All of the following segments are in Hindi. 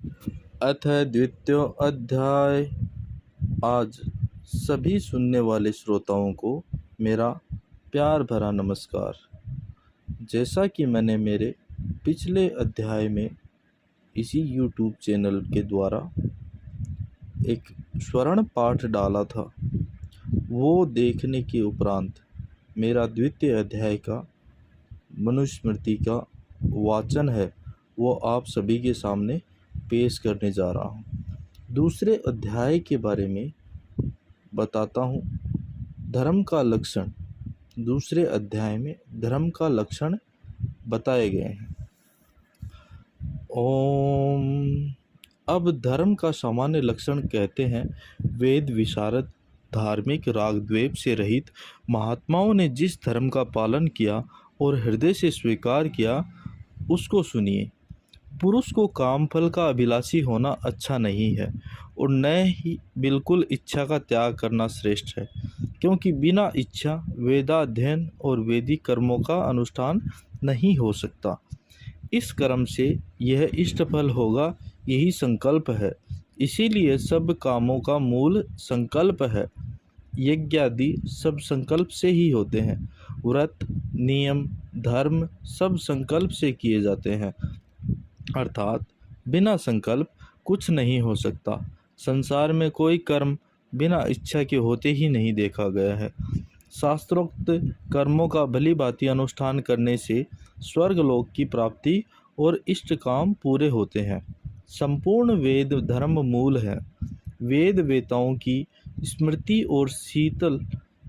अथ द्वितीयो अध्याय। आज सभी सुनने वाले श्रोताओं को मेरा प्यार भरा नमस्कार। जैसा कि मैंने मेरे पिछले अध्याय में इसी YouTube चैनल के द्वारा एक स्वर्ण पाठ डाला था, वो देखने के उपरांत मेरा द्वितीय अध्याय का मनुस्मृति का वाचन है, वो आप सभी के सामने पेश करने जा रहा हूँ। दूसरे अध्याय के बारे में बताता हूँ। धर्म का लक्षण, दूसरे अध्याय में धर्म का लक्षण बताए गए हैं। ओम। अब धर्म का सामान्य लक्षण कहते हैं, वेद विशारद धार्मिक राग द्वेष से रहित महात्माओं ने जिस धर्म का पालन किया और हृदय से स्वीकार किया, उसको सुनिए। पुरुष को काम फल का अभिलाषी होना अच्छा नहीं है और न ही बिल्कुल इच्छा का त्याग करना श्रेष्ठ है, क्योंकि बिना इच्छा वेदाध्ययन और वैदिक कर्मों का अनुष्ठान नहीं हो सकता। इस कर्म से यह इष्ट फल होगा, यही संकल्प है। इसीलिए सब कामों का मूल संकल्प है। यज्ञ आदि सब संकल्प से ही होते हैं। व्रत, नियम, धर्म सब संकल्प से किए जाते हैं, अर्थात बिना संकल्प कुछ नहीं हो सकता। संसार में कोई कर्म बिना इच्छा के होते ही नहीं देखा गया है। शास्त्रोक्त कर्मों का भली भांति अनुष्ठान करने से स्वर्गलोक की प्राप्ति और इष्ट काम पूरे होते हैं। संपूर्ण वेद धर्म मूल है। वेद वेताओं की स्मृति और शीतल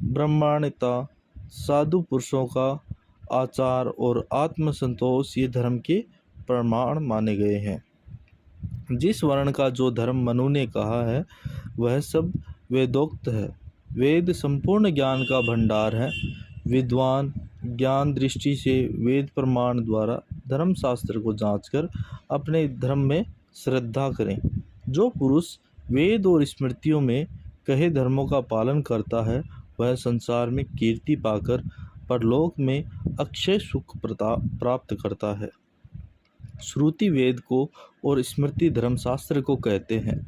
ब्रह्मांडता, साधु पुरुषों का आचार और आत्मसंतोष ये धर्म के प्रमाण माने गए हैं। जिस वर्ण का जो धर्म मनु ने कहा है, वह सब वेदोक्त है। वेद संपूर्ण ज्ञान का भंडार है। विद्वान ज्ञान दृष्टि से वेद प्रमाण द्वारा धर्म शास्त्र को जांचकर अपने धर्म में श्रद्धा करें। जो पुरुष वेद और स्मृतियों में कहे धर्मों का पालन करता है, वह संसार में कीर्ति पाकर परलोक में अक्षय सुख प्राप्त करता है। श्रुति वेद को और स्मृति धर्मशास्त्र को कहते हैं।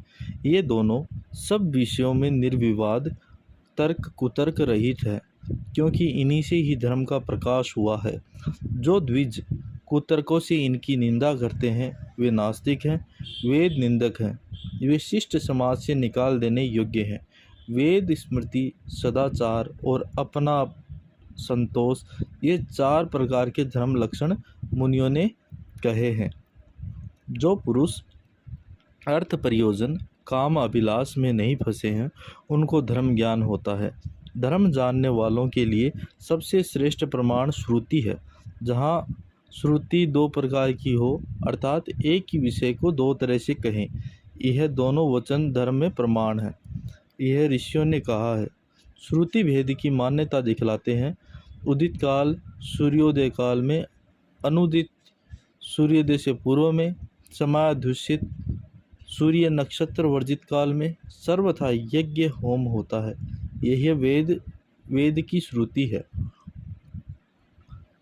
ये दोनों सब विषयों में निर्विवाद तर्क कुतर्क रहित है, क्योंकि इन्हीं से ही धर्म का प्रकाश हुआ है। जो द्विज कुतर्कों से इनकी निंदा करते हैं, वे नास्तिक हैं, वेद निंदक हैं। वे शिष्ट समाज से निकाल देने योग्य हैं। वेद, स्मृति, सदाचार और अपना संतोष, ये चार प्रकार के धर्म लक्षण मुनियों ने कहे हैं। जो पुरुष अर्थ प्रयोजन काम अभिलाष में नहीं फंसे हैं, उनको धर्म ज्ञान होता है। धर्म जानने वालों के लिए सबसे श्रेष्ठ प्रमाण श्रुति है। जहाँ श्रुति दो प्रकार की हो, अर्थात एक ही विषय को दो तरह से कहें, यह दोनों वचन धर्म में प्रमाण है। यह ऋषियों ने कहा है। श्रुति भेद की मान्यता दिखलाते हैं। उदित काल सूर्योदय काल में, अनुदित सूर्योदय से पूर्व में, समाध्युषित सूर्य नक्षत्र वर्जित काल में सर्वथा यज्ञ होम होता है। यही वेद की श्रुति है।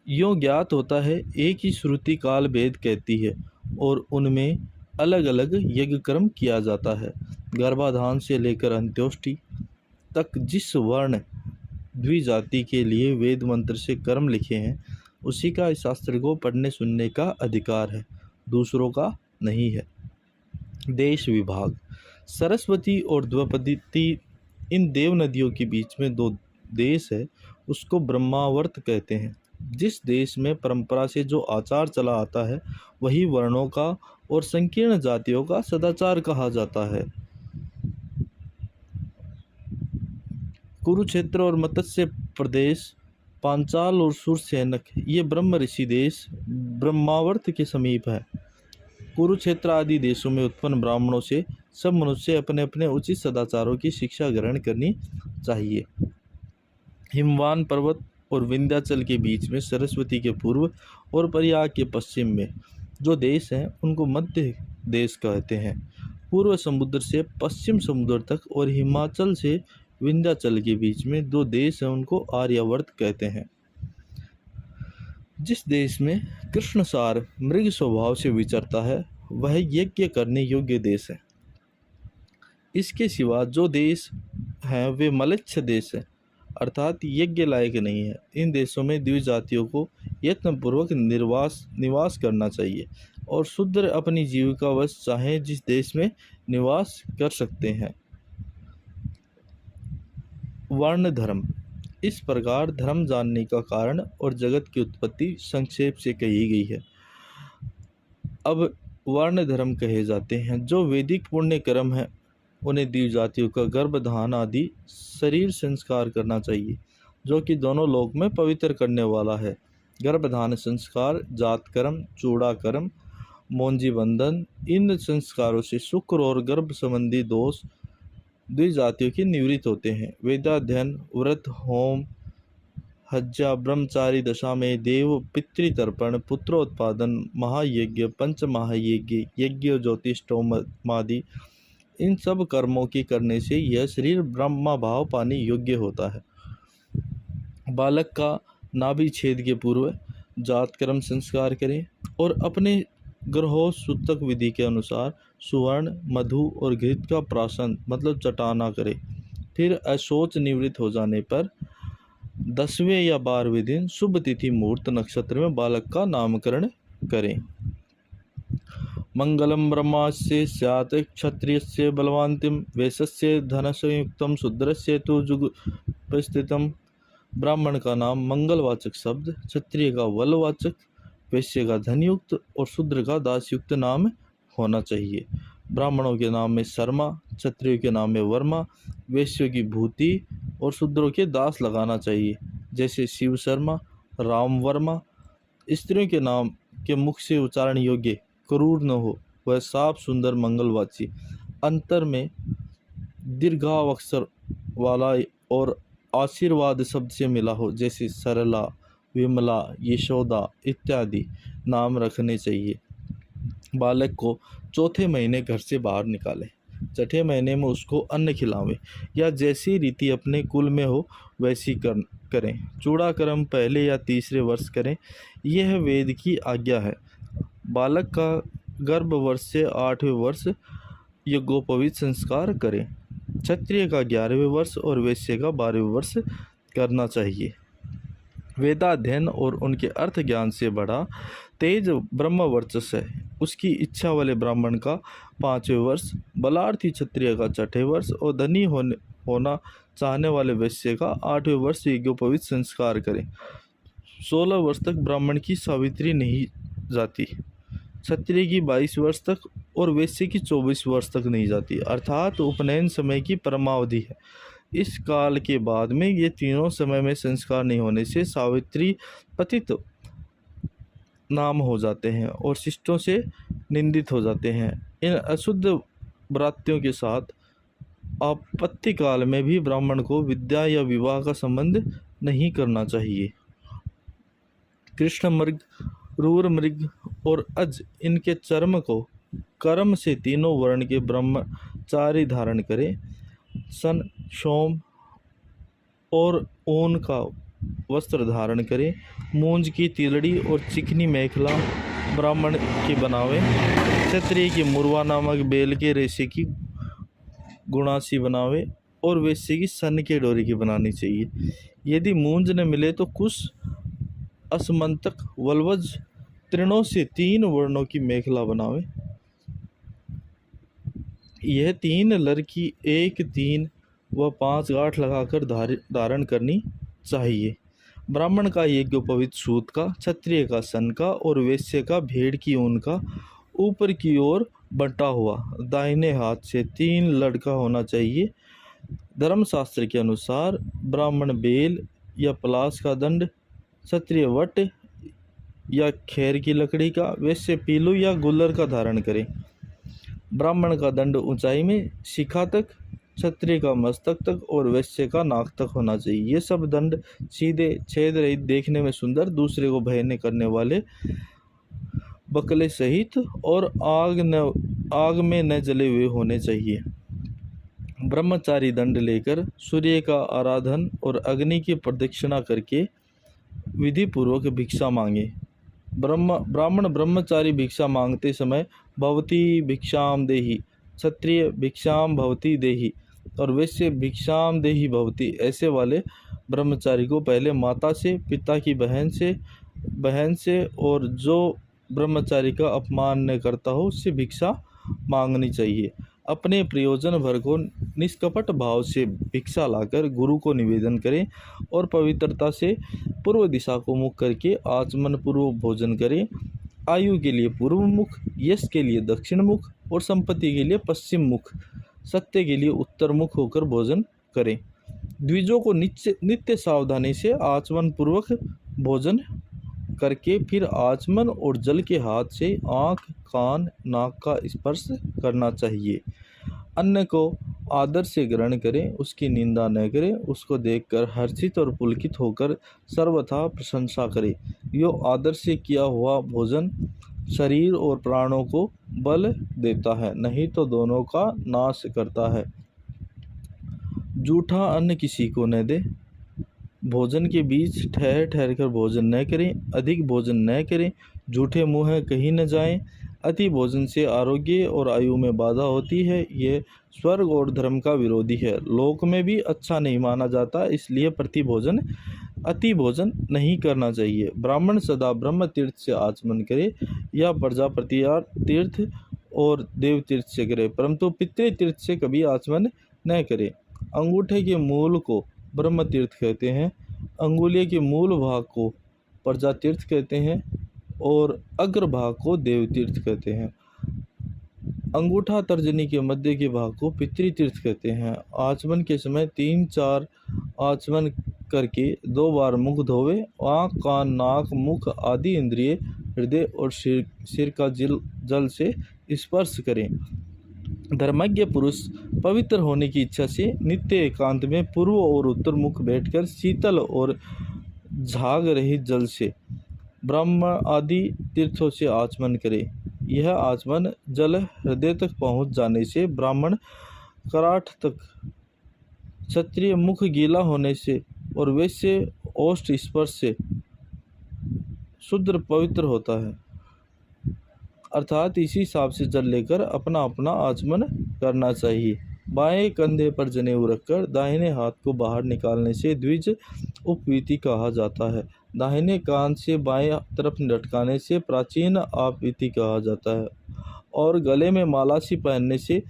यों ज्ञात होता है, एक ही श्रुति काल भेद कहती है और उनमें अलग अलग यज्ञ कर्म किया जाता है। गर्भाधान से लेकर अंत्योष्टि तक जिस वर्ण द्विजाति के लिए वेद मंत्र से कर्म लिखे हैं, उसी का इस शास्त्र को पढ़ने सुनने का अधिकार है, दूसरों का नहीं है। देश विभाग। सरस्वती और द्रौपदी इन देव नदियों के बीच में दो देश है, उसको ब्रह्मावर्त कहते हैं। जिस देश में परंपरा से जो आचार चला आता है, वही वर्णों का और संकीर्ण जातियों का सदाचार कहा जाता है। कुरुक्षेत्र और मत्स्य प्रदेश, पांचाल और सुरसेनक, ये ब्रह्म ऋषि देश ब्रह्मावर्त के समीप है। कुरुक्षेत्र आदि देशों में उत्पन्न ब्राह्मणों से सब मनुष्य अपने अपने उचित सदाचारों की शिक्षा ग्रहण करनी चाहिए। हिमवान पर्वत और विंध्याचल के बीच में, सरस्वती के पूर्व और प्रयाग के पश्चिम में जो देश हैं, उनको मध्य देश कहते हैं। पूर्व समुद्र से पश्चिम समुद्र तक और हिमाचल से विंध्याचल के बीच में दो देश हैं, उनको आर्यावर्त कहते हैं। जिस देश में कृष्णसार मृग स्वभाव से विचरता है, वह यज्ञ करने योग्य देश है। इसके सिवा जो देश हैं वे म्लेच्छ देश हैं, अर्थात यज्ञ लायक नहीं है। इन देशों में द्विजातियों को यत्नपूर्वक निवास करना चाहिए और शूद्र अपनी जीविका वश चाहे जिस देश में निवास कर सकते हैं। वर्ण धर्म। इस प्रकार धर्म जानने का कारण और जगत की उत्पत्ति संक्षेप से कही गई है। अब वर्ण धर्म कहे जाते हैं जो वैदिक पुण्य कर्म है। उन्हें द्विजातियों का गर्भधान आदि शरीर संस्कार करना चाहिए, जो कि दोनों लोक में पवित्र करने वाला है। गर्भधान संस्कार, जात कर्म, चूड़ा कर्म, मोंजी बंधन, इन संस्कारों से शुक्र और गर्भ संबंधी दोष द्विजातियों की निवृत्त होते हैं। वेदाध्ययन, व्रत, होम, हज्जा, ब्रह्मचारी दशा में देव पितृतर्पण, पुत्रोत्पादन, महायज्ञ, पंच महायज्ञ, यज्ञ, ज्योतिषोमादि, इन सब कर्मों की करने से यह शरीर ब्रह्मा भाव पाने योग्य होता है। बालक का नाभि छेद के पूर्व जात कर्म संस्कार करें और अपने ग्रहों सूतक विधि के अनुसार सुवर्ण, मधु और घृत का प्राशन मतलब चटाना करें। फिर अशोच निवृत्त हो जाने पर 10वें या 12वें दिन शुभ तिथि मुहूर्त नक्षत्र में बालक का नामकरण करें। मंगलम ब्रह्मास्य स्यात् क्षत्रियस्य बलवान्तिम वैश्यस्य धनसंयुक्तम शूद्रस्य तु जुगुप्स्थितम। ब्राह्मण का नाम मंगलवाचक शब्द, क्षत्रिय का बलवाचक, वैश्य का धनयुक्त और शूद्र का दासयुक्त नाम होना चाहिए। ब्राह्मणों के नाम में शर्मा, क्षत्रियों के नाम में वर्मा, वैश्यों की भूति और शूद्रों के दास लगाना चाहिए, जैसे शिव शर्मा, राम वर्मा। स्त्रियों के नाम के मुख से उच्चारण योग्य क्रूर न हो, वह साफ सुंदर मंगलवाची, अंतर में दीर्घाक्षर वाला और आशीर्वाद शब्द से मिला हो, जैसे सरला, विमला, यशोदा इत्यादि नाम रखने चाहिए। बालक को चौथे महीने घर से बाहर निकालें, छठे महीने में उसको अन्न खिलावें या जैसी रीति अपने कुल में हो वैसी करें। चूड़ा कर्म पहले या तीसरे वर्ष करें, यह वेद की आज्ञा है। बालक का गर्भ वर्ष से 8वें वर्ष यज्ञोपवीत संस्कार करें। क्षत्रिय का 11वें वर्ष और वैश्य का 12वें वर्ष करना चाहिए। वेदाध्ययन और उनके अर्थ ज्ञान से बड़ा तेज ब्रह्म वर्चस्व है, उसकी इच्छा वाले ब्राह्मण का 5वें वर्ष, बलार्थी क्षत्रिय का 6ठे वर्ष और धनी होना चाहने वाले वैश्य का 8वें वर्ष यज्ञोपवीत संस्कार करें। 16 वर्ष तक ब्राह्मण की सावित्री नहीं जाती, क्षत्रिय की 22 वर्ष तक और वैश्य की 24 वर्ष तक नहीं जाती, अर्थात उपनयन समय की परमावधि है। इस काल के बाद में ये तीनों समय में संस्कार नहीं होने से सावित्री पतित नाम हो जाते हैं और शिष्टों से निंदित हो जाते हैं। इन अशुद्ध व्रात्यों के साथ आपत्ति काल में भी ब्राह्मण को विद्या या विवाह का संबंध नहीं करना चाहिए। कृष्ण मृग, रूर मृग और अज, इनके चर्म को कर्म से तीनों वर्ण के ब्रह्मचारी धारण करें। सन, सोम और ऊन का वस्त्र धारण करें। मूंज की तिलड़ी और चिकनी मेखला ब्राह्मण की बनावे। क्षत्रिय की मुरवा नामक बेल के रेशे की गुणासी बनावे और वैश्य की सन के डोरी की बनानी चाहिए। यदि मूंज न मिले तो कुश, असमंतक, वल्वज, तृणों से 3 वर्णों की मेखला बनावे। यह 3 लड़की 1, 3 व 5 गांठ लगाकर धारण करनी चाहिए। ब्राह्मण का यज्ञोपवीत सूत का, क्षत्रिय का सन का और वैश्य का भेड़ की ऊन का ऊपर की ओर बंटा हुआ दाहिने हाथ से 3 लड़का होना चाहिए। धर्मशास्त्र के अनुसार ब्राह्मण बेल या पलाश का दंड, क्षत्रिय वट या खैर की लकड़ी का, वैश्य पीलू या गुल्लर का धारण करें। ब्राह्मण का दंड ऊंचाई में शिखा तक, क्षत्रिय का मस्तक तक और वैश्य का नाक तक होना चाहिए। ये सब दंड सीधे, छेद रहित, देखने में सुंदर, दूसरे को भय न करने वाले, बकले सहित और आग में न जले हुए होने चाहिए। ब्रह्मचारी दंड लेकर सूर्य का आराधन और अग्नि की प्रदक्षिणा करके विधि पूर्वक भिक्षा मांगे। ब्राह्मण ब्रह्मचारी भिक्षा मांगते समय भवती भिक्षाम देहि, क्षत्रिय भिक्षाम भवती देहि और वैश्य भिक्षाम देहि भवती, ऐसे वाले ब्रह्मचारी को पहले माता से, पिता की बहन से और जो ब्रह्मचारी का अपमान न करता हो उससे भिक्षा मांगनी चाहिए। अपने प्रयोजन भर को निष्कपट भाव से भिक्षा लाकर गुरु को निवेदन करें और पवित्रता से पूर्व दिशा को मुख करके आचमन पूर्व भोजन करें। आयु के लिए पूर्व मुख, यश के लिए दक्षिण मुख और संपत्ति के लिए पश्चिम मुख, सत्य के लिए उत्तर मुख होकर भोजन करें। द्विजों को नित्य सावधानी से आचमन पूर्वक भोजन करके फिर आचमन और जल के हाथ से आँख, कान, नाक का स्पर्श करना चाहिए। अन्न को आदर से ग्रहण करें, उसकी निंदा न करें, उसको देखकर हर्षित और पुलकित होकर सर्वथा प्रशंसा करें। यो आदर से किया हुआ भोजन शरीर और प्राणों को बल देता है, नहीं तो दोनों का नाश करता है। जूठा अन्न किसी को न दे। भोजन के बीच ठहर ठहर कर भोजन न करें, अधिक भोजन न करें, जूठे मुँह कहीं न जाएं। अति भोजन से आरोग्य और आयु में बाधा होती है, यह स्वर्ग और धर्म का विरोधी है, लोक में भी अच्छा नहीं माना जाता, इसलिए अति भोजन नहीं करना चाहिए। ब्राह्मण सदा ब्रह्म तीर्थ से आचमन करे या प्रजापति तीर्थ और देव तीर्थ से करे, परंतु पितृ तीर्थ से कभी आचमन न करे। अंगूठे के मूल को ब्रह्म तीर्थ कहते हैं, अंगुलियों के मूल भाग को प्रजा तीर्थ कहते हैं और अग्र भाग को देव तीर्थ कहते हैं। अंगूठा तर्जनी के मध्य के भाग को पितृ तीर्थ कहते हैं। आचमन के समय 3-4 आचमन करके 2 बार मुख धोवे। आँख, कान, नाक, मुख आदि इंद्रिय हृदय और सिर का जल से स्पर्श करें। धर्मज्ञ पुरुष पवित्र होने की इच्छा से नित्य एकांत में पूर्व और उत्तर मुख बैठकर शीतल और झाग रहित जल से ब्रह्म आदि तीर्थों से आचमन करे। यह आचमन जल हृदय तक पहुँच जाने से ब्राह्मण कराठ तक, क्षत्रिय मुख गीला होने से और वैश्य ओष्ठ स्पर्श से शुद्र पवित्र होता है। अर्थात इसी हिसाब से जल लेकर अपना अपना आचमन करना चाहिए। बाएं कंधे पर जनेऊ रखकर दाहिने हाथ को बाहर निकालने से द्विज उपवीति कहा जाता है। दाहिने कान से बाएं तरफ लटकाने से प्राचीन आपवीति कहा जाता है और गले में मालासी पहनने से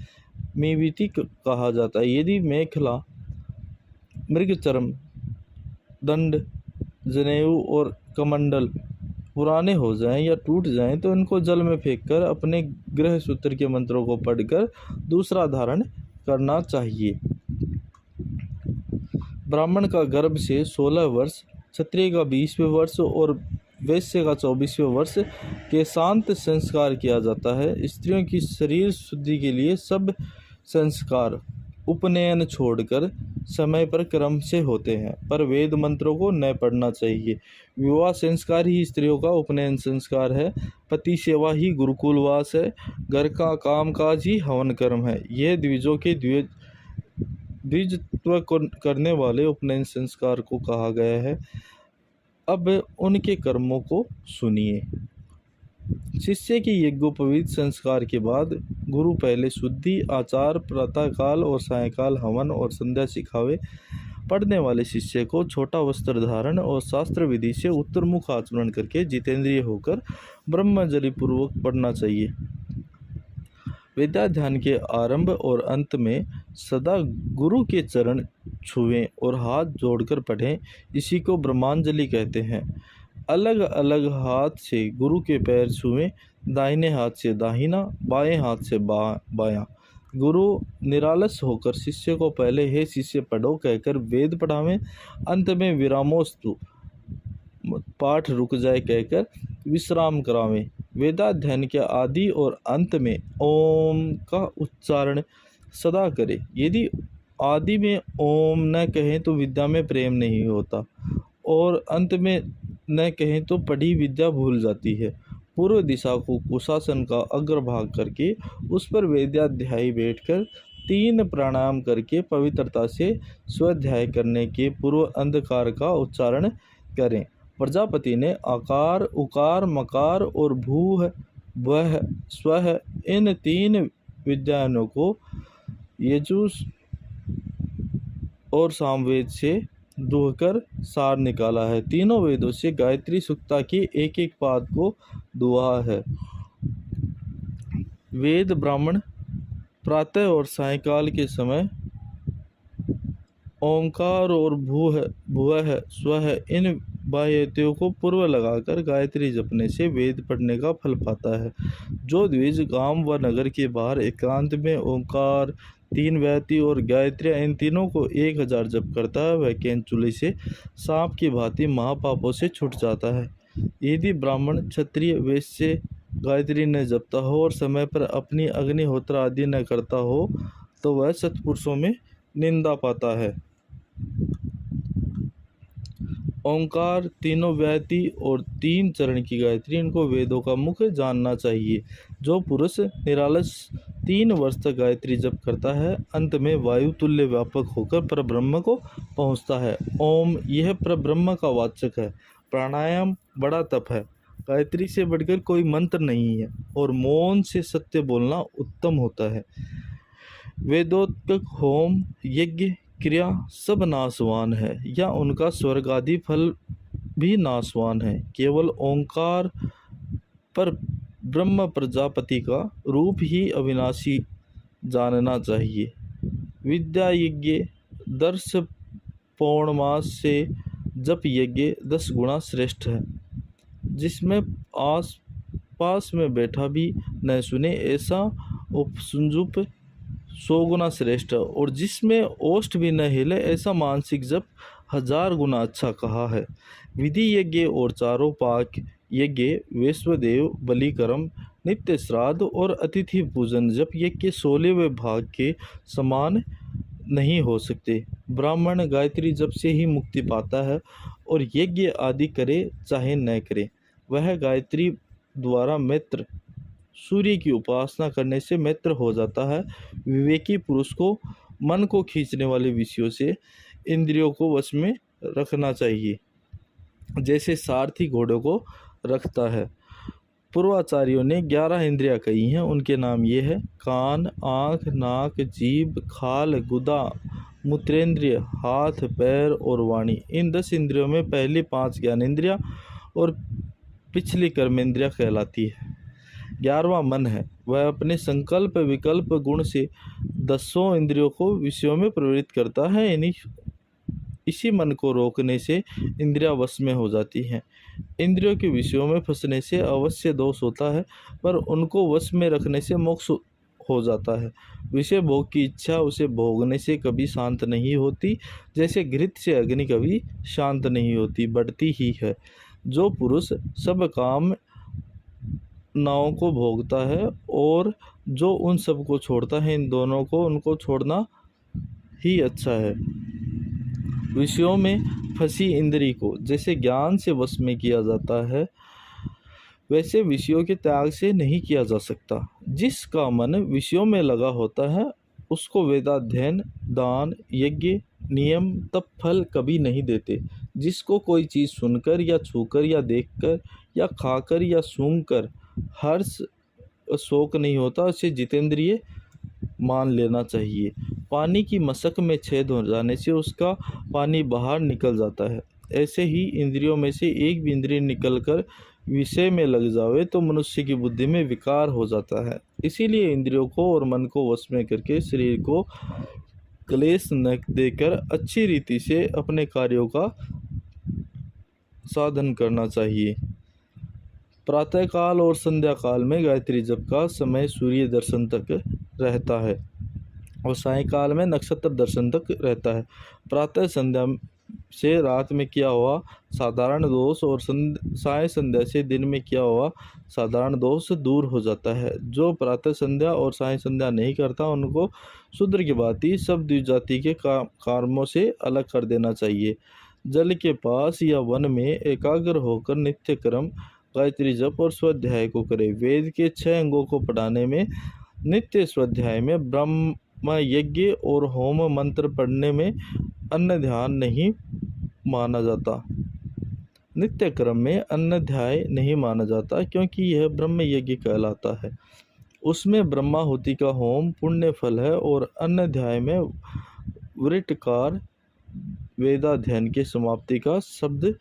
मीवीति कहा जाता है। यदि मेखला, मृगचर्म, दंड, जनेऊ और कमंडल पुराने हो जाएं या टूट जाएं तो इनको जल में फेंककर अपने गृह सूत्र के मंत्रों को पढ़कर दूसरा धारण करना चाहिए। ब्राह्मण का गर्भ से 16 वर्ष, क्षत्रिय का 20वें वर्ष और वैश्य का 24वें वर्ष के शांत संस्कार किया जाता है। स्त्रियों की शरीर शुद्धि के लिए सब संस्कार उपनयन छोड़कर समय पर क्रम से होते हैं, पर वेद मंत्रों को न पढ़ना चाहिए। विवाह संस्कार ही स्त्रियों का उपनयन संस्कार है, पति सेवा ही गुरुकुलवास है, घर का कामकाज ही हवन कर्म है। यह द्विजों के द्विजत्व करने वाले उपनयन संस्कार को कहा गया है। अब उनके कर्मों को सुनिए। शिष्य के यज्ञोपवीत संस्कार के बाद गुरु पहले शुद्धि, आचार, प्रातःकाल और सायंकाल हवन और संध्या सिखावे। पढ़ने वाले शिष्य को छोटा वस्त्र धारण और शास्त्र विधि से उत्तरमुख आचरण करके जितेंद्रिय होकर ब्रह्मजलि पूर्वक पढ़ना चाहिए। विद्याध्यान के आरंभ और अंत में सदा गुरु के चरण छुएं और हाथ जोड़कर पढ़ें, इसी को ब्रह्मांजलि कहते हैं। अलग अलग हाथ से गुरु के पैर छुएं, दाहिने हाथ से दाहिना, बाएं हाथ से बायां। गुरु निरालस होकर शिष्य को पहले हे शिष्य पढ़ो कहकर वेद पढ़ावें, अंत में विरामोस्तु पाठ रुक जाए कहकर विश्राम करावें। वेदाध्ययन के आदि और अंत में ओम का उच्चारण सदा करें। यदि आदि में ओम न कहें तो विद्या में प्रेम नहीं होता और अंत में न कहें तो पढ़ी विद्या भूल जाती है। पूर्व दिशा को कुशासन का अग्रभाग करके उस पर वेदाध्यायी बैठकर 3 प्राणायाम करके पवित्रता से स्वाध्याय करने के पूर्व अंधकार का उच्चारण करें। प्रजापति ने आकार, उकार, मकार और भूः वह स्वः इन 3 विद्याओं को यजुष और सामवेद से दुहकर सार निकाला है। तीनों वेदों से गायत्री सूक्ता की एक एक पाद को दुहा है। वेद ब्राह्मण प्रातः और सायंकाल के समय ओंकार और भूः भुवः स्वः इन बाह्यत्यों को पूर्व लगाकर गायत्री जपने से वेद पढ़ने का फल पाता है। जो द्विज गांव व नगर के बाहर एकांत में ओंकार, 3 व्याति और गायत्री इन तीनों को 1000 जप करता है, वह केंचुली से सांप की भांति महापापों से छूट जाता है। यदि ब्राह्मण, क्षत्रिय, वैश्य गायत्री न जपता हो और समय पर अपनी अग्निहोत्र आदि न करता हो तो वह सत्पुरुषों में निंदा पाता है। ओंकार, तीनों व्याति और 3 चरण की गायत्री, इनको वेदों का मुख्य जानना चाहिए। जो पुरुष निरालस 3 वर्ष तक गायत्री जप करता है, अंत में वायु तुल्य व्यापक होकर परब्रह्म को पहुंचता है। ओम यह परब्रह्म का वाचक है। प्राणायाम बड़ा तप है। गायत्री से बढ़कर कोई मंत्र नहीं है और मौन से सत्य बोलना उत्तम होता है। वेदोक्त होम, यज्ञ, क्रिया सब नाशवान है या उनका स्वर्ग आदि फल भी नाशवान है। केवल ओंकार पर ब्रह्म प्रजापति का रूप ही अविनाशी जानना चाहिए। विद्या यज्ञ दर्श पौर्णमास से जप यज्ञ 10 गुना श्रेष्ठ है। जिसमें आस पास में बैठा भी न सुने ऐसा उपसुंजुप 100 गुना श्रेष्ठ, और जिसमें ओष्ठ भी न हिले ऐसा मानसिक जप 1000 गुना अच्छा कहा है। विधि यज्ञ और चारों पाक यज्ञ, वैश्वदेव बलिकर्म, नित्य श्राद्ध और अतिथि पूजन जप यज्ञ के 16वें भाग के समान नहीं हो सकते। ब्राह्मण गायत्री जप से ही मुक्ति पाता है और यज्ञ आदि करे चाहे न करे। वह गायत्री द्वारा मित्र सूर्य की उपासना करने से मित्र हो जाता है। विवेकी पुरुष को मन को खींचने वाले विषयों से इंद्रियों को वश में रखना चाहिए, जैसे सारथी घोड़ों को रखता है। पूर्वाचार्यों ने 11 इंद्रियां कही हैं। उनके नाम ये है: कान, आँख, नाक, जीभ, खाल, गुदा, मूत्रेंद्रिय, हाथ, पैर और वाणी। इन 10 इंद्रियों में पहली 5 ज्ञानेंद्रियां और पिछली कर्मेंद्रियां कहलाती है। 11वां मन है। वह अपने संकल्प विकल्प गुण से 10 इंद्रियों को विषयों में प्रवृत्त करता है। इसी मन को रोकने से इंद्रियां वश में हो जाती हैं। इंद्रियों के विषयों में फंसने से अवश्य दोष होता है, पर उनको वश में रखने से मोक्ष हो जाता है। विषय भोग की इच्छा उसे भोगने से कभी शांत नहीं होती, जैसे घृत से अग्नि कभी शांत नहीं होती, बढ़ती ही है। जो पुरुष सब काम नावों को भोगता है और जो उन सब को छोड़ता है, इन दोनों को उनको छोड़ना ही अच्छा है। विषयों में फंसी इंद्री को जैसे ज्ञान से वश में किया जाता है, वैसे विषयों के त्याग से नहीं किया जा सकता। जिसका मन विषयों में लगा होता है उसको वेदाध्ययन, दान, यज्ञ, नियम तप फल कभी नहीं देते। जिसको कोई चीज़ सुनकर या छूकर या देखकर या खाकर या सूंघकर हर्ष शोक नहीं होता, उसे जितेंद्रिय मान लेना चाहिए। पानी की मशक में छेद हो जाने से उसका पानी बाहर निकल जाता है। ऐसे ही इंद्रियों में से एक भी इंद्रिय निकलकर विषय में लग जावे तो मनुष्य की बुद्धि में विकार हो जाता है। इसीलिए इंद्रियों को और मन को वश में करके शरीर को क्लेश न देकर अच्छी रीति से अपने कार्यों का साधन करना चाहिए। प्रातःकाल और संध्या काल में गायत्री जप का समय सूर्य दर्शन तक रहता है और सायंकाल में नक्षत्र दर्शन तक रहता है। प्रातः संध्या से रात में किया हुआ साधारण दोष और साय संध्या से दिन में किया हुआ साधारण दोष दूर हो जाता है। जो प्रातः संध्या और साय संध्या नहीं करता उनको शूद्र की भांति सब द्विजाति के कर्मों से अलग कर देना चाहिए। जल के पास या वन में एकाग्र होकर नित्य कर्म गायत्री जप और स्वाध्याय को करे। वेद के 6 अंगों को पढ़ाने में नित्य स्वाध्याय में ब्रह्म यज्ञ और होम मंत्र पढ़ने में अन्य ध्यान नहीं माना जाता। नित्य क्रम में अन्नध्याय नहीं माना जाता, क्योंकि यह ब्रह्म यज्ञ कहलाता है। उसमें ब्रह्माहुति का होम पुण्य फल है और अन्नध्याय में वृटकार वेदाध्ययन की समाप्ति का शब्द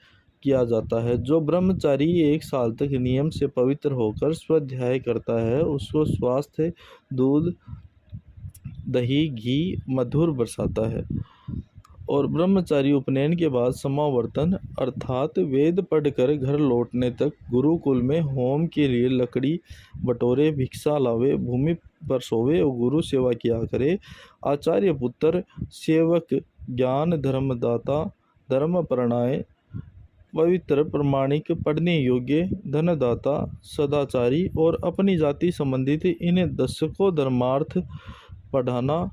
किया जाता है। जो ब्रह्मचारी 1 साल तक नियम से पवित्र होकर स्वाध्याय करता है, उसको स्वास्थ्य, दूध, दही, घी, मधुर बरसाता है। और ब्रह्मचारी उपनयन के बाद समावर्तन अर्थात वेद पढ़कर घर लौटने तक गुरुकुल में होम के लिए लकड़ी बटोरे, भिक्षा लावे, भूमि पर सोवे और गुरु सेवा किया करे। आचार्य पुत्र, सेवक, ज्ञान धर्मदाता, धर्म प्रणाय, पवित्र, प्रमाणिक, पढ़ने योग्य, धनदाता, सदाचारी और अपनी जाति संबंधित इन 10 को धर्मार्थ पढ़ाना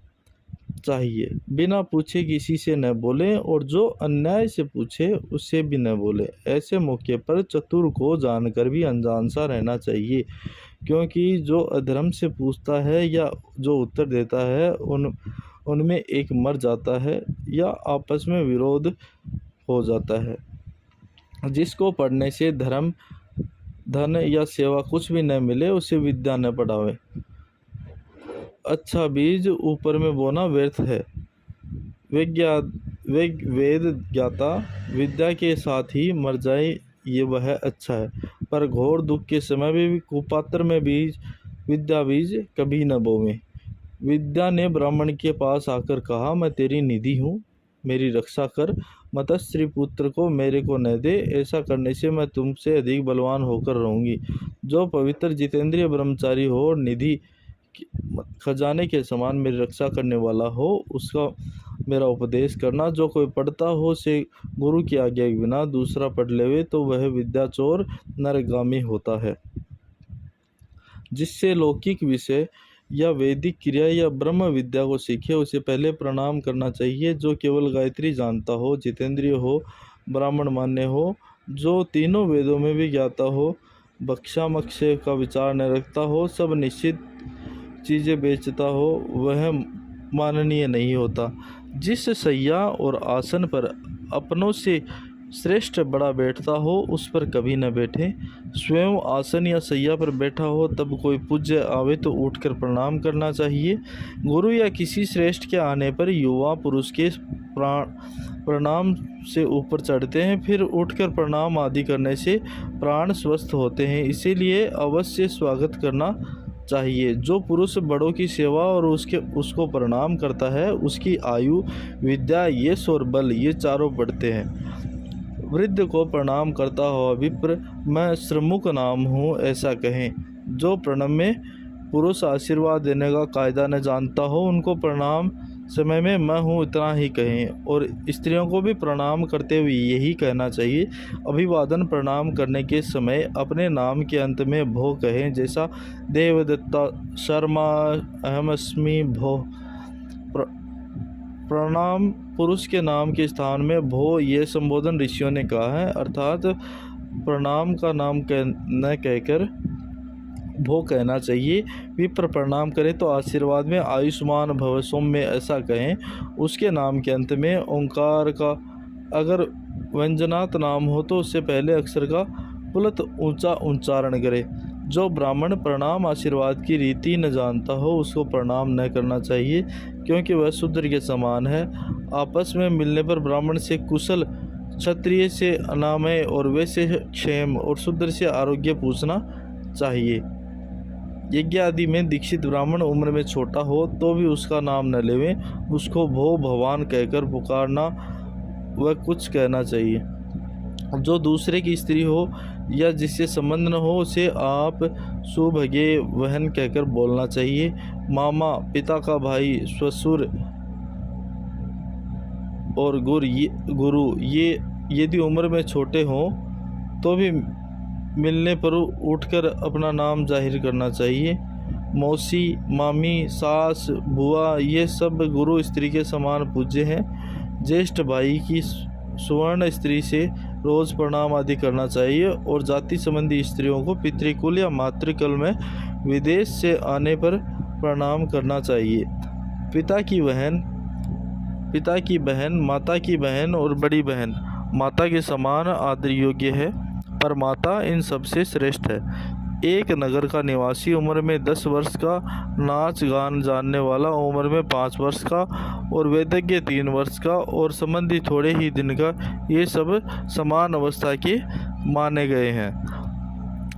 चाहिए। बिना पूछे किसी से न बोले और जो अन्याय से पूछे उससे भी न बोले। ऐसे मौके पर चतुर को जानकर भी अनजान सा रहना चाहिए, क्योंकि जो अधर्म से पूछता है या जो उत्तर देता है उनमें एक मर जाता है या आपस में विरोध हो जाता है। जिसको पढ़ने से धर्म, धन या सेवा कुछ भी न मिले, उसे विद्या न पढ़ावे। अच्छा बीज ऊपर में बोना व्यर्थ है। वेद ज्ञाता विद्या के साथ ही मर जाए, ये वह अच्छा है। पर घोर दुख के समय में भी कुपात्र में बीज, विद्या बीज कभी न बोवे। विद्या ने ब्राह्मण के पास आकर कहा, मैं तेरी निधि हूँ, मेरी रक्षा कर, मतस्त्री पुत्र को मेरे को न दे। ऐसा करने से मैं तुमसे अधिक बलवान होकर रहूँगी। जो पवित्र जितेंद्रिय ब्रह्मचारी हो और निधि खजाने के समान मेरी रक्षा करने वाला हो, उसका मेरा उपदेश करना। जो कोई पढ़ता हो से गुरु की आज्ञा के बिना दूसरा पढ़ लेवे तो वह विद्याचोर नरगामी होता है। जिससे लौकिक विषय या वैदिक क्रिया या ब्रह्म विद्या को सीखे, उसे पहले प्रणाम करना चाहिए। जो केवल गायत्री जानता हो, जितेंद्रिय हो, ब्राह्मण मान्य हो, जो तीनों वेदों में भी ज्ञाता हो, भक्षामक्षय का विचार न रखता हो, सब निश्चित चीज़ें बेचता हो, वह माननीय नहीं होता। जिस सैया और आसन पर अपनों से श्रेष्ठ बड़ा बैठता हो, उस पर कभी न बैठे। स्वयं आसन या सैया पर बैठा हो, तब कोई पूज्य आवे तो उठकर प्रणाम करना चाहिए। गुरु या किसी श्रेष्ठ के आने पर युवा पुरुष के प्रणाम से ऊपर चढ़ते हैं, फिर उठकर प्रणाम आदि करने से प्राण स्वस्थ होते हैं। इसीलिए अवश्य स्वागत करना चाहिए। जो पुरुष बड़ों की सेवा और उसको प्रणाम करता है, उसकी आयु, विद्या, यश और बल ये चारों बढ़ते हैं। वृद्ध को प्रणाम करता हो विप्र, मैं श्रमुख नाम हूँ, ऐसा कहें। जो प्रणव में पुरुष आशीर्वाद देने का कायदा न जानता हो, उनको प्रणाम समय में मैं हूँ इतना ही कहें। और स्त्रियों को भी प्रणाम करते हुए यही कहना चाहिए। अभिवादन प्रणाम करने के समय अपने नाम के अंत में भो कहें, जैसा देवदत्ता शर्मा अहमस्मि भो। प्रणाम पुरुष के नाम के स्थान में भो ये संबोधन ऋषियों ने कहा है, अर्थात प्रणाम का नाम न कहकर भो कहना चाहिए। विप्र प्रणाम करें तो आशीर्वाद में आयुष्मान भव सौम्य ऐसा कहें। उसके नाम के अंत में ओंकार का अगर व्यंजनात् नाम हो तो उससे पहले अक्षर का पुलत ऊंचा उच्चारण करें। जो ब्राह्मण प्रणाम आशीर्वाद की रीति न जानता हो, उसको प्रणाम न करना चाहिए, क्योंकि वह शूद्र के समान है। आपस में मिलने पर ब्राह्मण से कुशल, क्षत्रिय से अनामय और वैश्य से क्षेम और शूद्र से आरोग्य पूछना चाहिए। यज्ञ आदि में दीक्षित ब्राह्मण उम्र में छोटा हो तो भी उसका नाम न लेवें, उसको भो भगवान कहकर पुकारना वह कुछ कहना चाहिए। जो दूसरे की स्त्री हो या जिससे संबंध न हो, उसे आप सुभगे वहन कहकर बोलना चाहिए। मामा, पिता का भाई, ससुर और गुरु ये यदि उम्र में छोटे हों तो भी मिलने पर उठकर अपना नाम जाहिर करना चाहिए। मौसी, मामी, सास, बुआ ये सब गुरु स्त्री के समान पूज्य हैं। ज्येष्ठ भाई की सुवर्ण स्त्री से रोज़ प्रणाम आदि करना चाहिए। और जाति संबंधी स्त्रियों को पितृकुल या मातृकुल में विदेश से आने पर प्रणाम करना चाहिए। पिता की बहन, माता की बहन और बड़ी बहन माता के समान आदर योग्य है, पर माता इन सबसे श्रेष्ठ है। एक नगर का निवासी उम्र में 10 वर्ष का, नाच गान जानने वाला उम्र में 5 वर्ष का, और वेदज्ञ 3 वर्ष का, और संबंधी थोड़े ही दिन का, ये सब समान अवस्था के माने गए हैं।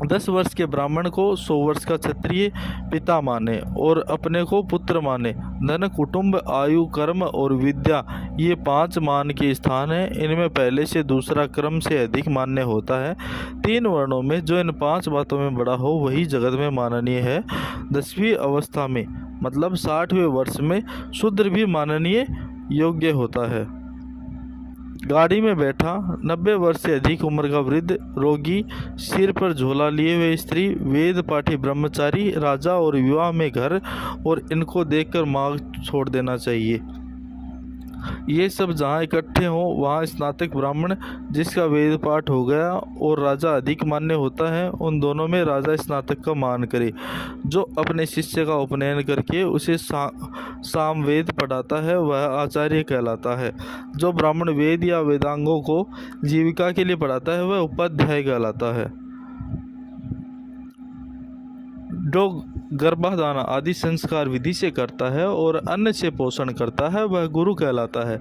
10 वर्ष के ब्राह्मण को 100 वर्ष का क्षत्रिय पिता माने और अपने को पुत्र माने। धन, कुटुंब, आयु, कर्म और विद्या, ये 5 मान के स्थान हैं। इनमें पहले से दूसरा क्रम से अधिक मान्य होता है। 3 वर्णों में जो इन 5 बातों में बड़ा हो वही जगत में माननीय है। 10वीं अवस्था में मतलब 60वें वर्ष में शूद्र भी माननीय योग्य होता है। गाड़ी में बैठा 90 वर्ष से अधिक उम्र का वृद्ध, रोगी, सिर पर झोला लिए हुए स्त्री, वेद पाठी ब्रह्मचारी, राजा और विवाह में घर और इनको देखकर मार्ग छोड़ देना चाहिए। ये सब जहाँ इकट्ठे हों वहाँ स्नातक ब्राह्मण जिसका वेद पाठ हो गया और राजा अधिक मान्य होता है, उन दोनों में राजा स्नातक का मान करे। जो अपने शिष्य का उपनयन करके उसे सामवेद पढ़ाता है वह आचार्य कहलाता है। जो ब्राह्मण वेद या वेदांगों को जीविका के लिए पढ़ाता है वह उपाध्याय कहलाता है। जो गर्भाधान आदि संस्कार विधि से करता है और अन्न से पोषण करता है वह गुरु कहलाता है।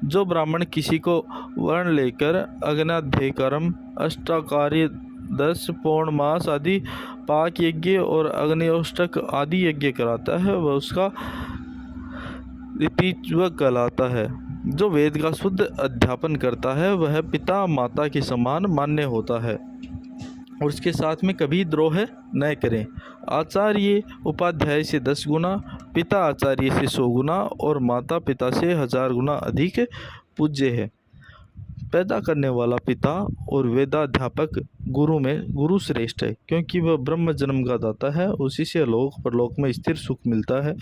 जो ब्राह्मण किसी को वर्ण लेकर अग्नाध्याय कर्म, अष्टाकार्य, 10 पौर्णमास आदि पाक यज्ञ और अग्निष्टक आदि यज्ञ कराता है वह उसका ऋतिज्वक कहलाता है। जो वेद का शुद्ध अध्यापन करता है वह पिता माता के समान मान्य होता है और उसके साथ में कभी द्रोह न करें। आचार्य उपाध्याय से 10 गुना, पिता आचार्य से 100 गुना और माता पिता से 1000 गुना अधिक पूज्य है। पैदा करने वाला पिता और वेदाध्यापक गुरु में गुरु श्रेष्ठ है, क्योंकि वह ब्रह्म जन्म का दाता है, उसी से लोक परलोक में स्थिर सुख मिलता है।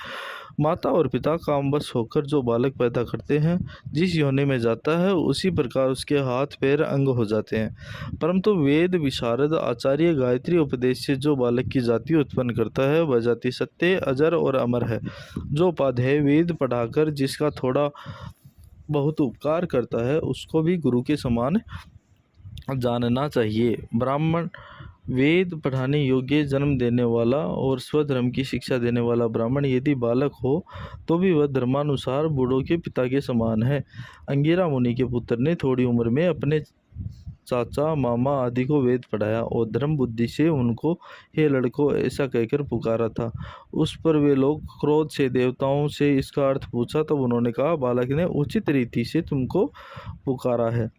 माता और पिता कामवश होकर जो बालक पैदा करते हैं, जिस योनि में जाता है उसी प्रकार उसके हाथ पैर अंग हो जाते हैं। परंतु वेद विशारद आचार्य गायत्री उपदेश से जो बालक की जाति उत्पन्न करता है वह जाति सत्य, अजर और अमर है। जो उपाध्याय वेद पढ़ाकर जिसका थोड़ा बहुत उपकार करता है उसको भी गुरु के समान जानना चाहिए। ब्राह्मण वेद पढ़ाने योग्य, जन्म देने वाला और स्वधर्म की शिक्षा देने वाला ब्राह्मण यदि बालक हो तो भी वह धर्मानुसार बूढ़ों के पिता के समान है। अंगिरा मुनि के पुत्र ने थोड़ी उम्र में अपने चाचा मामा आदि को वेद पढ़ाया और धर्म बुद्धि से उनको हे लड़को ऐसा कहकर पुकारा था। उस पर वे लोग क्रोध से देवताओं से इसका अर्थ पूछा तब उन्होंने कहा, बालक ने उचित रीति से तुमको पुकारा है।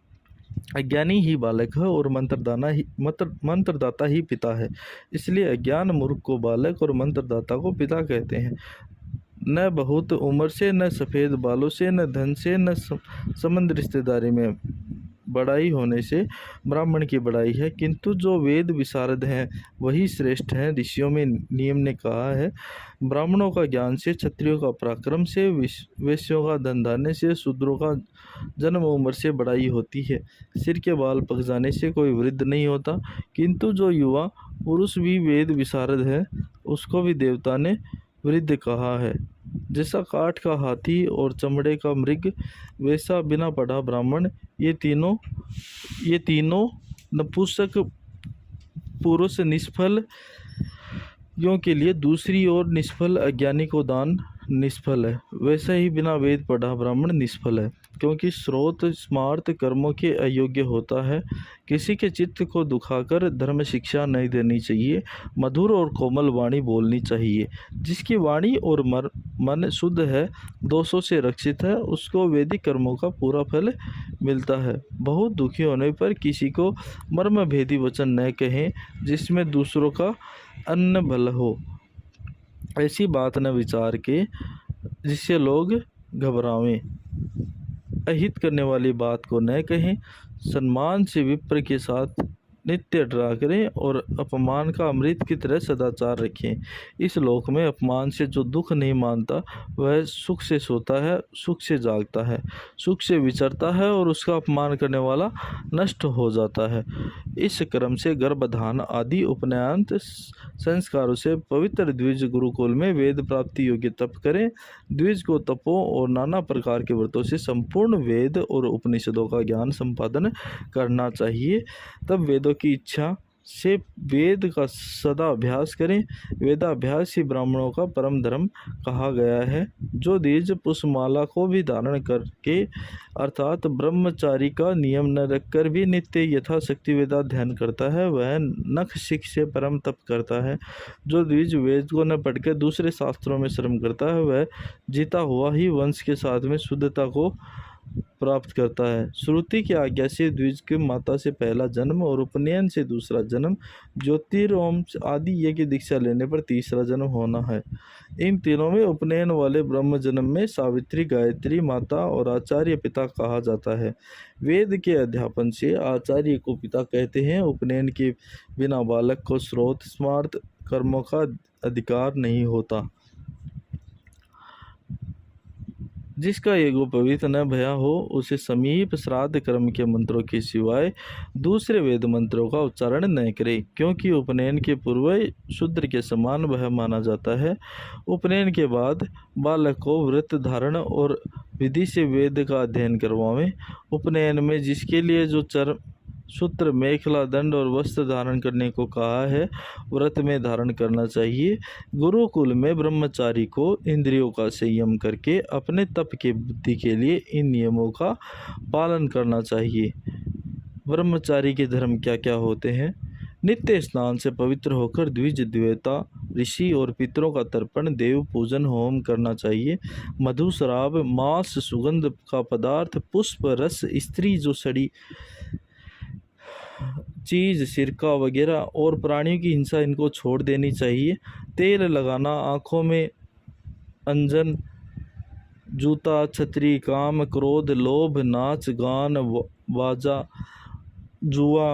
अज्ञानी ही बालक है और मंत्रदाता ही पिता है, इसलिए अज्ञान मूर्ख को बालक और मंत्रदाता को पिता कहते हैं। न बहुत उम्र से, न सफ़ेद बालों से, न धन से, न संबंध रिश्तेदारी में बड़ाई होने से ब्राह्मण की बड़ाई है, किंतु जो वेद विशारद हैं वही श्रेष्ठ हैं। ऋषियों में नियम ने कहा है, ब्राह्मणों का ज्ञान से, क्षत्रियों का पराक्रम से, वैश्यों का धन धान्य से, शूद्रों का जन्म उम्र से बड़ाई होती है। सिर के बाल पक जाने से कोई वृद्ध नहीं होता, किंतु जो युवा पुरुष भी वेद विशारद है उसको भी देवता ने वृद्ध कहा है। जैसा काठ का हाथी और चमड़े का मृग, वैसा बिना पढ़ा ब्राह्मण। ये तीनों नपुंसक पुरुष निष्फल यों के लिए दूसरी ओर निष्फल अज्ञानी को दान निष्फल है, वैसा ही बिना वेद पढ़ा ब्राह्मण निष्फल है, क्योंकि स्रोत स्मार्त कर्मों के अयोग्य होता है। किसी के चित्त को दुखाकर धर्म शिक्षा नहीं देनी चाहिए। मधुर और कोमल वाणी बोलनी चाहिए। जिसकी वाणी और मन शुद्ध है, दोषों से रक्षित है, उसको वैदिक कर्मों का पूरा फल मिलता है। बहुत दुखी होने पर किसी को मर्म भेदी वचन न कहें जिसमें दूसरों का अन्न भल हो। ऐसी बात न विचार के जिससे लोग घबरावें। अहित करने वाली बात को न कहें। सम्मान से विप्र के साथ नित्य डरा करें और अपमान का अमृत की तरह सदाचार रखें। इस लोक में अपमान से जो दुख नहीं मानता वह सुख से सोता है, सुख से जागता है, सुख से विचरता है और उसका अपमान करने वाला नष्ट हो जाता है। इस क्रम से गर्भधान आदि उपनयन संस्कारों से पवित्र द्विज गुरुकुल में वेद प्राप्ति योग्य तप करें। द्विज को तपों और नाना प्रकार के व्रतों से संपूर्ण वेद और उपनिषदों का ज्ञान संपादन करना चाहिए। तब वेदों की इच्छा से वेद का सदा अभ्यास करें। वेदाभ्यास ही ब्राह्मणों का परम धर्म कहा गया है। जो द्विज पुष्पमाला को भी धारण करके अर्थात ब्रह्मचारी का नियम न रखकर भी नित्य यथाशक्ति वेदाध्ययन करता है वह नख शिख से परम तप करता है। जो द्विज वेद को न पढ़कर दूसरे शास्त्रों में श्रम करता है वह जीता हुआ ही वंश के साथ में शुद्धता को प्राप्त करता है। श्रुति की आज्ञा से द्विज की माता से पहला जन्म और उपनयन से दूसरा जन्म, ज्योतिरोम आदि यज्ञ दीक्षा लेने पर तीसरा जन्म होना है। इन तीनों में उपनयन वाले ब्रह्म जन्म में सावित्री, गायत्री माता और आचार्य पिता कहा जाता है। वेद के अध्यापन से आचार्य को पिता कहते हैं। उपनयन के बिना बालक को स्रोत स्मार्त कर्मों का अधिकार नहीं होता। जिसका एगो पवित्र न भया हो उसे समीप श्राद्ध कर्म के मंत्रों के सिवाय दूसरे वेद मंत्रों का उच्चारण न करे, क्योंकि उपनयन के पूर्व शूद्र के समान वह माना जाता है। उपनयन के बाद बालक को व्रत धारण और विधि से वेद का अध्ययन करवावें। उपनयन में जिसके लिए जो सूत्र, मेखला, दंड और वस्त्र धारण करने को कहा है व्रत में धारण करना चाहिए। गुरुकुल में ब्रह्मचारी को इंद्रियों का संयम करके अपने तप के बुद्धि के लिए इन नियमों का पालन करना चाहिए। ब्रह्मचारी के धर्म क्या क्या होते हैं? नित्य स्नान से पवित्र होकर द्विज, देवता, ऋषि और पितरों का तर्पण, देव पूजन, होम करना चाहिए। मधु, शराब, मांस, सुगंध का पदार्थ, पुष्प, रस, स्त्री जो सड़ी चीज़, सिरका वगैरह और प्राणियों की हिंसा इनको छोड़ देनी चाहिए। तेल लगाना, आँखों में अंजन, जूता, छतरी, काम, क्रोध, लोभ, नाच गान, बाजा, जुआ,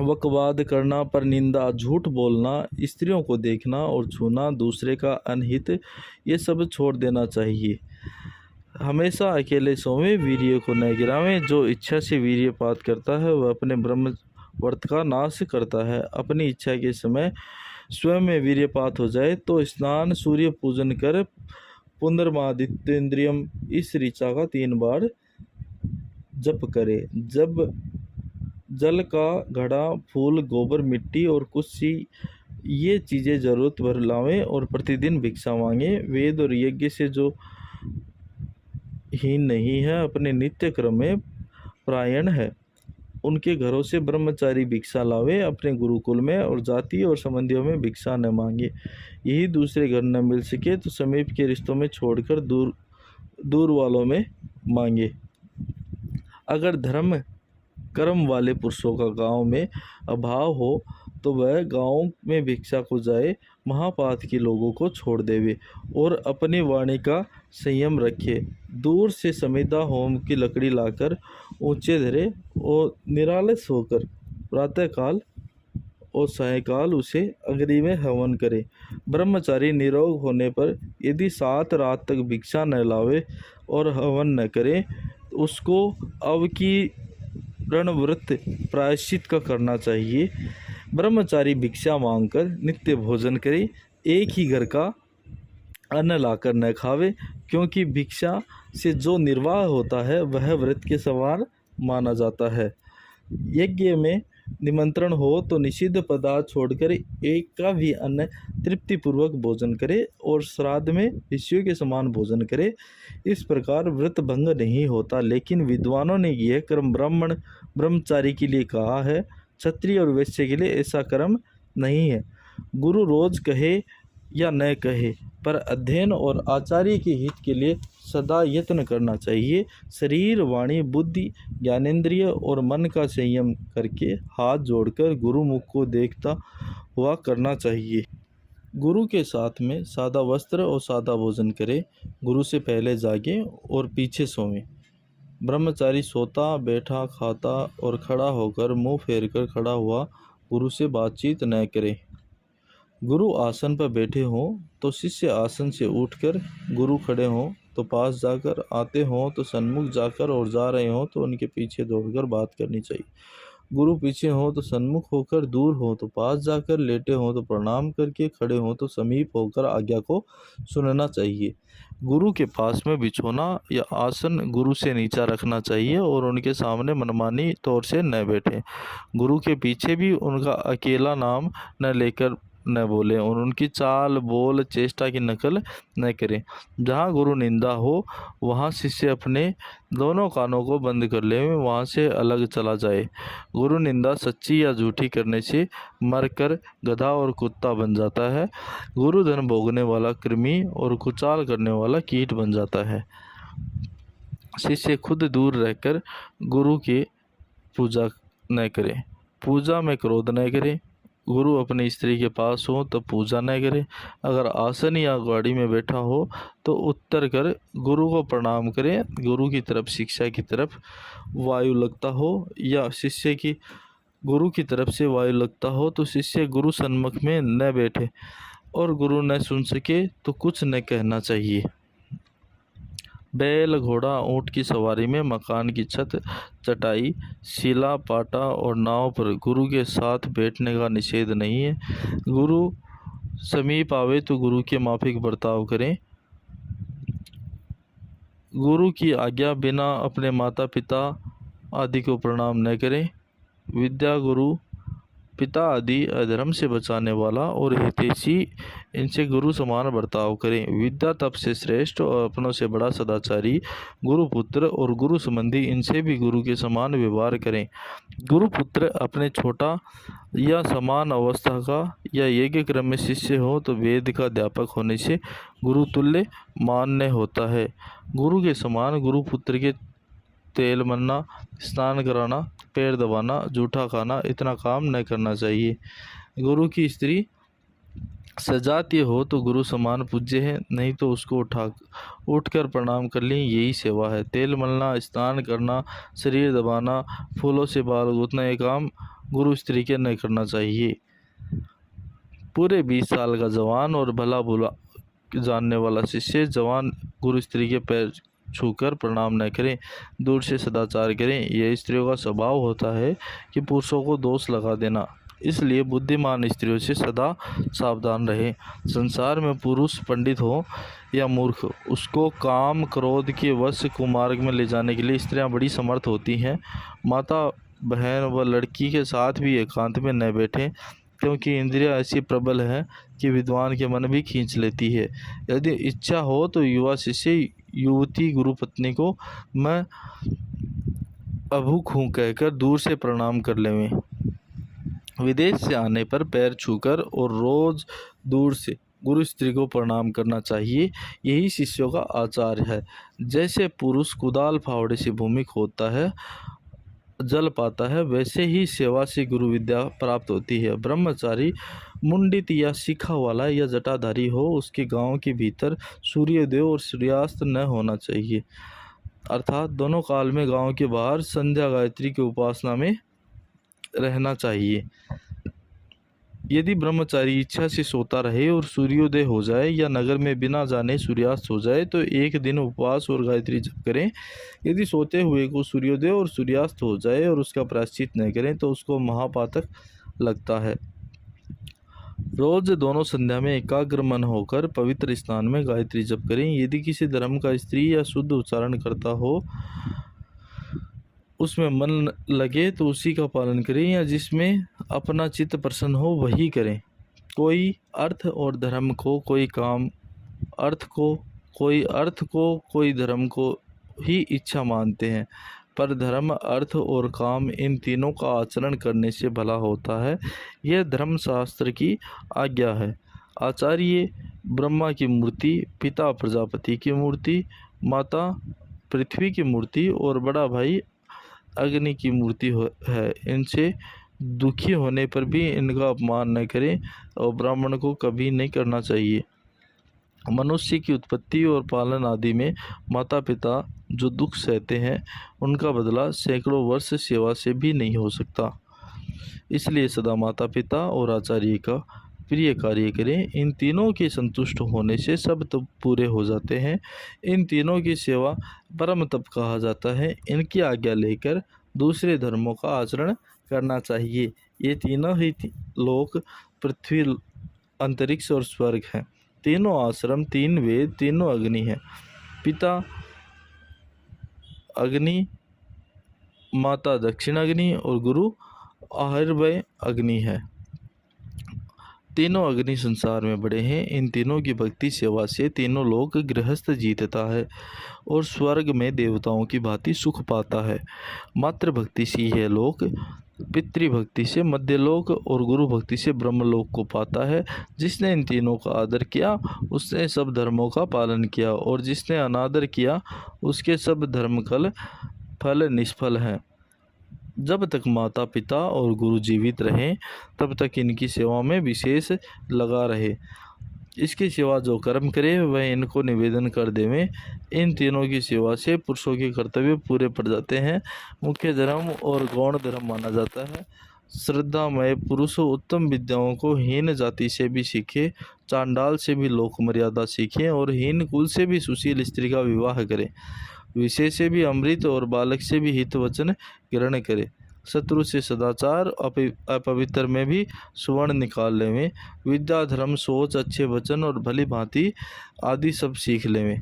वकवाद करना, पर निंदा, झूठ बोलना, स्त्रियों को देखना और छूना, दूसरे का अनहित, ये सब छोड़ देना चाहिए। हमेशा अकेले सोवें, वीर्य को न गिरावें। जो इच्छा से वीर्यपात करता है वह अपने ब्रह्म वर्त का नाश करता है। अपनी इच्छा के समय स्वयं में वीर्यपात हो जाए तो स्नान, सूर्य पूजन कर पुनर्मादित्येंद्रियम इस ऋचा का 3 बार जप करे। जब जल का घड़ा, फूल, गोबर, मिट्टी और कुछ सी ये चीज़ें जरूरत भर लावें और प्रतिदिन भिक्षा मांगे। वेद और यज्ञ से जो हीन नहीं है, अपने नित्य क्रम में परायण है, उनके घरों से ब्रह्मचारी भिक्षा लावे। अपने गुरुकुल में और जाति और संबंधियों में भिक्षा न मांगे। यही दूसरे घर न मिल सके तो समीप के रिश्तों में छोड़कर दूर वालों में मांगे। अगर धर्म कर्म वाले पुरुषों का गांव में अभाव हो तो वह गांव में भिक्षा को जाए, महापात के लोगों को छोड़ देवे और अपनी वाणी का संयम रखे। दूर से समिधा होम की लकड़ी लाकर ऊंचे धरे और निरालस होकर प्रातःकाल और सायंकाल उसे अग्नि में हवन करे। ब्रह्मचारी निरोग होने पर यदि 7 रात तक भिक्षा न लावे और हवन न करे तो उसको अवकीर्ण व्रत प्रायश्चित का करना चाहिए। ब्रह्मचारी भिक्षा मांगकर नित्य भोजन करे, एक ही घर का अन्न लाकर न खावे, क्योंकि भिक्षा से जो निर्वाह होता है वह व्रत के समान माना जाता है। यज्ञ में निमंत्रण हो तो निषिद्ध पदार्थ छोड़कर एक का भी अन्न तृप्तिपूर्वक भोजन करे और श्राद्ध में ऋषियों के समान भोजन करे। इस प्रकार व्रत भंग नहीं होता। लेकिन विद्वानों ने यह क्रम ब्रह्मचारी के लिए कहा है, क्षत्रिय और वैश्य के लिए ऐसा क्रम नहीं है। गुरु रोज कहे या न कहे, पर अध्ययन और आचार्य के हित के लिए सदा यत्न करना चाहिए। शरीर, वाणी, बुद्धि, ज्ञानेंद्रिय और मन का संयम करके हाथ जोड़कर गुरुमुख को देखता हुआ करना चाहिए। गुरु के साथ में सादा वस्त्र और सादा भोजन करें। गुरु से पहले जागें और पीछे सोएं। ब्रह्मचारी सोता, बैठा, खाता और खड़ा होकर मुंह फेर कर खड़ा हुआ गुरु से बातचीत न करे। गुरु आसन पर बैठे हों तो शिष्य आसन से उठकर, गुरु खड़े हों तो पास जाकर, आते हों तो सन्मुख जाकर और जा रहे हों तो उनके पीछे दौड़कर बात करनी चाहिए। गुरु पीछे हो तो सन्मुख होकर, दूर हो तो पास जाकर, लेटे हो तो प्रणाम करके, खड़े हो तो समीप होकर आज्ञा को सुनना चाहिए। गुरु के पास में बिछोना या आसन गुरु से नीचा रखना चाहिए और उनके सामने मनमानी तौर से न बैठे। गुरु के पीछे भी उनका अकेला नाम न लेकर न बोले और उनकी चाल, बोल, चेष्टा की नकल न करें। जहाँ गुरु निंदा हो वहाँ शिष्य अपने दोनों कानों को बंद कर ले, वहाँ से अलग चला जाए। गुरु निंदा सच्ची या झूठी करने से मरकर गधा और कुत्ता बन जाता है। गुरु धन भोगने वाला कृमि और कुचाल करने वाला कीट बन जाता है। शिष्य खुद दूर रहकर गुरु की पूजा न करे। पूजा में क्रोध न करे। गुरु अपनी स्त्री के पास हो तो पूजा न करे। अगर आसन या गाड़ी में बैठा हो तो उत्तर कर गुरु को प्रणाम करें। गुरु की तरफ शिक्षा की तरफ वायु लगता हो या शिष्य की गुरु की तरफ से वायु लगता हो तो शिष्य गुरु सन्मुख में न बैठे और गुरु न सुन सके तो कुछ न कहना चाहिए। बैल, घोड़ा, ऊँट की सवारी में, मकान की छत, चटाई, शिला, पाटा और नाव पर गुरु के साथ बैठने का निषेध नहीं है। गुरु समीप आवे तो गुरु के माफिक बर्ताव करें। गुरु की आज्ञा बिना अपने माता पिता आदि को प्रणाम न करें। विद्या, गुरु, पिता आदि अधर्म से बचाने वाला और हितैषी, इनसे गुरु समान बर्ताव करें। विद्या तप से श्रेष्ठ और अपनों से बड़ा सदाचारी, गुरुपुत्र और गुरु संबंधी, इनसे भी गुरु के समान व्यवहार करें। गुरुपुत्र अपने छोटा या समान अवस्था का या यज्ञ क्रम में शिष्य हो तो वेद का अध्यापक होने से गुरु तुल्य मान्य होता है। गुरु के समान गुरुपुत्र के तेल मलना, स्नान कराना, पैर दबाना, जूठा खाना, इतना काम न करना चाहिए। गुरु की स्त्री सजातीय हो तो गुरु समान पूज्य है, नहीं तो उसको उठकर प्रणाम कर लें, यही सेवा है। तेल मलना, स्नान करना, शरीर दबाना, फूलों से बाल गूंथना, ये काम गुरु स्त्री के न करना चाहिए। पूरे 20 साल का जवान और भला बुरा जानने वाला शिष्य जवान गुरु स्त्री के पैर छूकर प्रणाम न करें, दूर से सदाचार करें। यह स्त्रियों का स्वभाव होता है कि पुरुषों को दोष लगा देना, इसलिए बुद्धिमान स्त्रियों से सदा सावधान रहें। संसार में पुरुष पंडित हो या मूर्ख, उसको काम क्रोध के वश कुमार्ग में ले जाने के लिए स्त्रियां बड़ी समर्थ होती हैं। माता, बहन व लड़की के साथ भी एकांत में न बैठें, क्योंकि इंद्रियां ऐसी प्रबल है कि विद्वान के मन भी खींच लेती है। यदि इच्छा हो तो युवा शिष्य युवती गुरु पत्नी को मैं अभूख हूँ कहकर दूर से प्रणाम कर लेवें। विदेश से आने पर पैर छूकर और रोज दूर से गुरु स्त्री को प्रणाम करना चाहिए, यही शिष्यों का आचार है। जैसे पुरुष कुदाल फावड़े से भूमि खोदता है, जल पाता है, वैसे ही सेवा से गुरु विद्या प्राप्त होती है। ब्रह्मचारी मुंडित या शिखा वाला या जटाधारी हो, उसके गांव के भीतर सूर्योदय और सूर्यास्त न होना चाहिए, अर्थात दोनों काल में गांव के बाहर संध्या गायत्री की उपासना में रहना चाहिए। यदि ब्रह्मचारी इच्छा से सोता रहे और सूर्योदय हो जाए या नगर में बिना जाने सूर्यास्त हो जाए तो एक दिन उपवास और गायत्री जप करें। यदि सोते हुए को सूर्योदय और सूर्यास्त हो जाए और उसका प्रायश्चित न करें तो उसको महापातक लगता है। रोज दोनों संध्या में एकाग्र मन होकर पवित्र स्थान में गायत्री जप करें। यदि किसी धर्म का स्त्री या शुद्ध उच्चारण करता हो, उसमें मन लगे तो उसी का पालन करें, या जिसमें अपना चित्त प्रसन्न हो वही करें। कोई अर्थ और धर्म को, कोई काम अर्थ को, कोई धर्म को ही इच्छा मानते हैं, पर धर्म, अर्थ और काम इन तीनों का आचरण करने से भला होता है। यह धर्मशास्त्र की आज्ञा है। आचार्य ब्रह्मा की मूर्ति, पिता प्रजापति की मूर्ति, माता पृथ्वी की मूर्ति और बड़ा भाई अग्नि की मूर्ति है। इनसे दुखी होने पर भी इनका अपमान न करें और ब्राह्मण को कभी नहीं करना चाहिए। मनुष्य की उत्पत्ति और पालन आदि में माता पिता जो दुख सहते हैं उनका बदला सैकड़ों वर्ष सेवा से भी नहीं हो सकता। इसलिए सदा माता पिता और आचार्य का प्रिय कार्य करें। इन तीनों के संतुष्ट होने से सब तप पूरे हो जाते हैं। इन तीनों की सेवा परम तप कहा जाता है। इनकी आज्ञा लेकर दूसरे धर्मों का आचरण करना चाहिए। ये तीनों ही लोक, पृथ्वी, अंतरिक्ष और स्वर्ग हैं। तीनों आश्रम, तीन वेद, तीनों अग्नि हैं। पिता अग्नि, माता दक्षिणाग्नि और गुरु आहार्य अग्नि है। तीनों अग्नि संसार में बड़े हैं। इन तीनों की भक्ति सेवा से तीनों लोक गृहस्थ जीतता है और स्वर्ग में देवताओं की भांति सुख पाता है। मातृ भक्ति से यह लोक, पितृभक्ति से मध्यलोक और गुरु भक्ति से ब्रह्मलोक को पाता है। जिसने इन तीनों का आदर किया उसने सब धर्मों का पालन किया, और जिसने अनादर किया उसके सब धर्म फल निष्फल हैं। जब तक माता पिता और गुरु जीवित रहें तब तक इनकी सेवा में विशेष लगा रहे। इसके सिवा जो कर्म करे वह इनको निवेदन कर देवें। इन तीनों की सेवा से पुरुषों के कर्तव्य पूरे पड़ जाते हैं। मुख्य धर्म और गौण धर्म माना जाता है। श्रद्धामय पुरुष उत्तम विद्याओं को हीन जाति से भी सीखे, चांडाल से भी लोक मर्यादा सीखें और हीन कुल से भी सुशील स्त्री का विवाह करें। विषय से भी अमृत और बालक से भी हित वचन ग्रहण करे। शत्रु से सदाचार, अपवित्र में भी सुवर्ण निकाल लेवें। विद्या, धर्म, सोच, अच्छे वचन और भली भांति आदि सब सीख लेवें।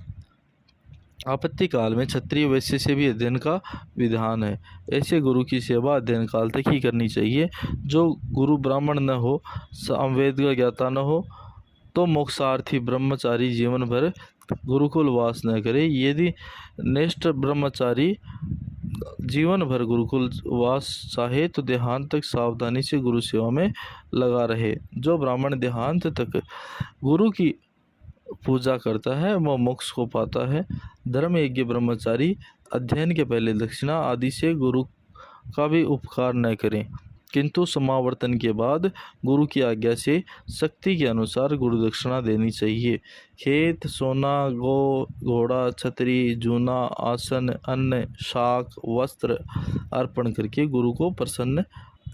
आपत्ति काल में क्षत्रिय वैश्य से भी अध्ययन का विधान है। ऐसे गुरु की सेवा अध्ययन काल तक ही करनी चाहिए। जो गुरु ब्राह्मण न हो, सामवेद का ज्ञाता न हो, तो मोक्षार्थी ब्रह्मचारी जीवन भर गुरुकुल वास न करे। यदि निष्ठ ब्रह्मचारी जीवन भर गुरुकुल वास चाहे तो देहांत तक सावधानी से गुरु सेवा में लगा रहे। जो ब्राह्मण देहांत तक गुरु की पूजा करता है वह मोक्ष को पाता है। धर्म यज्ञ ब्रह्मचारी अध्ययन के पहले दक्षिणा आदि से गुरु का भी उपकार न करें, किंतु समावर्तन के बाद गुरु की आज्ञा से शक्ति के अनुसार गुरु दक्षिणा देनी चाहिए। खेत, सोना, घोड़ा, छतरी, जूना, आसन, अन्न, शाक, वस्त्र अर्पण करके गुरु को प्रसन्न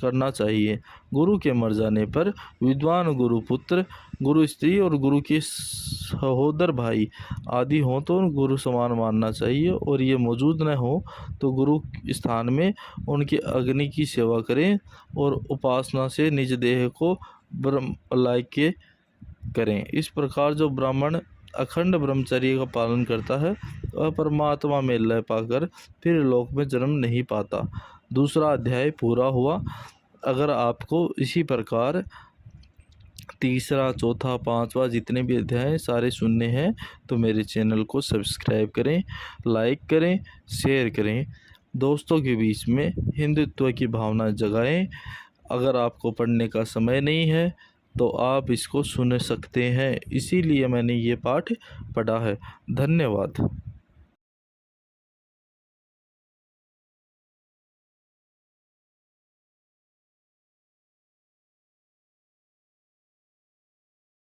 करना चाहिए। गुरु के मर जाने पर विद्वान गुरु पुत्र, गुरु स्त्री और गुरु के सहोदर भाई आदि हों तो गुरु समान मानना चाहिए, और ये मौजूद न हो तो गुरु स्थान में उनकी अग्नि की सेवा करें और उपासना से निज देह को ब्रह्मलायक करें। इस प्रकार जो ब्राह्मण अखंड ब्रह्मचर्य का पालन करता है वह परमात्मा में लय पाकर फिर लोक में जन्म नहीं पाता। दूसरा अध्याय पूरा हुआ। अगर आपको इसी प्रकार तीसरा, चौथा, पांचवा जितने भी अध्याय हैं सारे सुनने हैं तो मेरे चैनल को सब्सक्राइब करें, लाइक करें, शेयर करें, दोस्तों के बीच में हिंदुत्व की भावना जगाएं। अगर आपको पढ़ने का समय नहीं है तो आप इसको सुन सकते हैं, इसीलिए मैंने ये पाठ पढ़ा है। धन्यवाद।